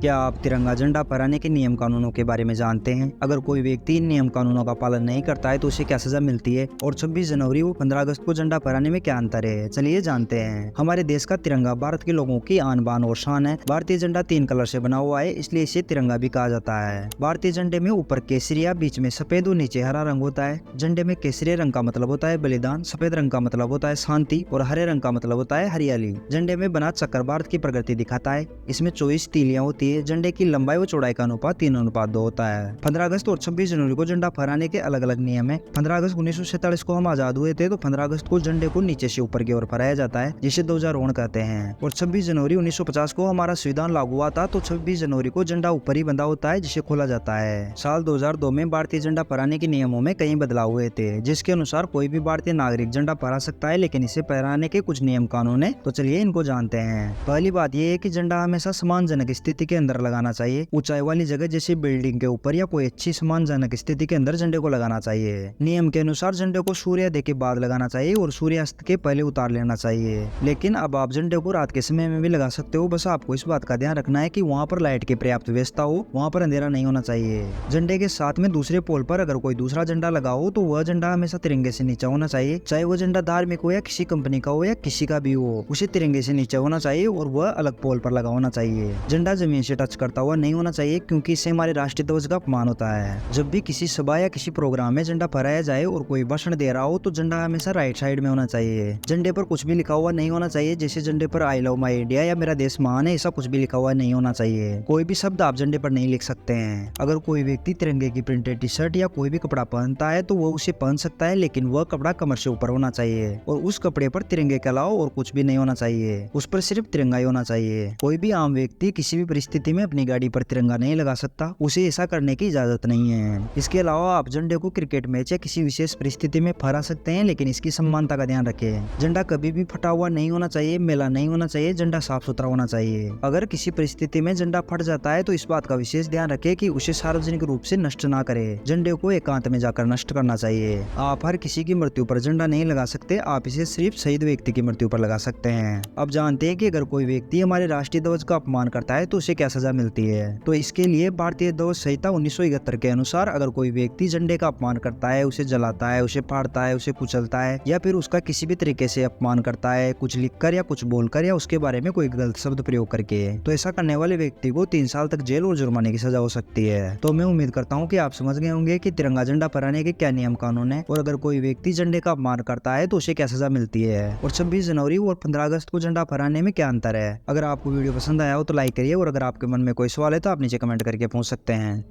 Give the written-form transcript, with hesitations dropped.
क्या आप तिरंगा झंडा फहराने के नियम कानूनों के बारे में जानते हैं? अगर कोई व्यक्ति इन नियम कानूनों का पालन नहीं करता है तो उसे क्या सजा मिलती है? और 26 जनवरी व 15 अगस्त को झंडा फहराने में क्या अंतर है? चलिए जानते हैं। हमारे देश का तिरंगा भारत के लोगों की आन बान और शान है। भारतीय झंडा 3 कलर से बना हुआ है, इसलिए इसे तिरंगा भी कहा जाता है। भारतीय झंडे में ऊपर केसरिया, बीच में सफेद और नीचे हरा रंग होता है। झंडे में केसरिया रंग का मतलब होता है बलिदान, सफेद रंग का मतलब होता है शांति और हरे रंग का मतलब होता है हरियाली। झंडे में बना चक्कर भारत की प्रगति दिखाता है। इसमें 24 तीलियां होती है। झंडे की लंबाई व चौड़ाई का अनुपात 3:2 होता है। 15 अगस्त और 26 जनवरी को झंडा फहराने के अलग अलग नियम है। 15 अगस्त 1947 को हम आजाद हुए थे, तो 15 अगस्त को झंडे को नीचे से ऊपर की ओर फहराया जाता है, जिसे ध्वजारोहण कहते हैं। और 26 जनवरी 1950 को हमारा संविधान लागू हुआ था, तो 26 जनवरी को झंडा ऊपर ही बंधा होता है, जिसे खोला जाता है। साल 2002 में भारतीय झंडा फहराने के नियमों में कई बदलाव हुए थे, जिसके अनुसार कोई भी भारतीय नागरिक झंडा फहरा सकता है, लेकिन इसे फहराने के कुछ नियम कानून है, तो चलिए इनको जानते हैं। पहली बात यह है कि झंडा हमेशा सम्मानजनक स्थिति के अंदर लगाना चाहिए। ऊंचाई वाली जगह जैसे बिल्डिंग के ऊपर या कोई अच्छी सम्मानजनक स्थिति के अंदर झंडे को लगाना चाहिए। नियम के अनुसार झंडे को सूर्योदय के बाद लगाना चाहिए और सूर्यास्त के पहले उतार लेना चाहिए। लेकिन अब आप झंडे को रात के समय में भी लगा सकते हो, बस आपको इस बात का ध्यान रखना है कि वहाँ पर लाइट की पर्याप्त व्यवस्था हो, वहाँ पर अंधेरा नहीं होना चाहिए। झंडे के साथ में दूसरे पोल पर अगर कोई दूसरा झंडा लगा हो तो वह झंडा हमेशा तिरंगे से नीचे होना चाहिए, चाहे वह झंडा धार्मिक हो या किसी कंपनी का हो या किसी का भी हो, उसे तिरंगे से नीचे होना चाहिए और वह अलग पोल पर लगा होना चाहिए। झंडा जमीन से टच करता हुआ नहीं होना चाहिए, क्योंकि इससे हमारे राष्ट्रीय ध्वज का अपमान होता है। जब भी किसी सभा या किसी प्रोग्राम में झंडा फहराया जाए और कोई भाषण दे रहा हो तो झंडा हमेशा राइट साइड में होना चाहिए। झंडे पर कुछ भी लिखा हुआ नहीं होना चाहिए, जैसे झंडे पर आई लव माई इंडिया या मेरा देश महान है, ऐसा कुछ भी लिखा हुआ नहीं होना चाहिए। कोई भी शब्द आप झंडे पर नहीं लिख सकते हैं। अगर कोई व्यक्ति तिरंगे की प्रिंटेड टी शर्ट या कोई भी कपड़ा पहनता है तो वो उसे पहन सकता है, लेकिन वह कपड़ा कमर से ऊपर होना चाहिए और उस कपड़े पर तिरंगे के अलावा और कुछ भी नहीं होना चाहिए। उस पर सिर्फ तिरंगा ही होना चाहिए। कोई भी आम व्यक्ति किसी भी परिस्थिति में अपनी गाड़ी पर तिरंगा नहीं लगा सकता, उसे ऐसा करने की इजाजत नहीं है। इसके अलावा आप झंडे को क्रिकेट मैच या किसी विशेष परिस्थिति में फहरा सकते हैं, लेकिन इसकी समानता का ध्यान रखें। झंडा कभी भी फटा हुआ नहीं होना चाहिए, मेला नहीं होना चाहिए, झंडा साफ सुथरा होना चाहिए। अगर किसी परिस्थिति में झंडा फट जाता है तो इस बात का विशेष ध्यान रखें कि उसे सार्वजनिक रूप से नष्ट ना करें। झंडे को एकांत में जाकर नष्ट करना चाहिए। आप हर किसी की मृत्यु पर झंडा नहीं लगा सकते, आप इसे सिर्फ शहीद व्यक्ति की मृत्यु पर लगा सकते हैं। अब जानते हैं कि अगर कोई व्यक्ति हमारे राष्ट्रीय ध्वज का अपमान करता है तो उसे क्या सजा मिलती है। तो इसके लिए भारतीय ध्वज संहिता 1971 के अनुसार अगर कोई व्यक्ति झंडे का अपमान करता है, उसे जलाता है, उसे फाड़ता है, उसे कुचलता है या फिर उसका किसी भी तरीके से अपमान करता है, कुछ लिखकर या कुछ बोलकर या उसके बारे में कोई गलत शब्द प्रयोग करके, तो ऐसा करने वाले व्यक्ति को 3 साल तक जेल और जुर्माने की सजा हो सकती है। तो मैं उम्मीद करता हूँ कि आप समझ गए होंगे कि तिरंगा झंडा फहराने के क्या नियम कानून है और अगर कोई व्यक्ति झंडे का अपमान करता है तो उसे क्या सजा मिलती है और 26 जनवरी और 15 अगस्त को झंडा फहराने में क्या अंतर है। अगर आपको वीडियो पसंद आया हो तो लाइक करिए और अगर आपके मन में कोई सवाल है तो आप नीचे कमेंट करके पूछ सकते हैं।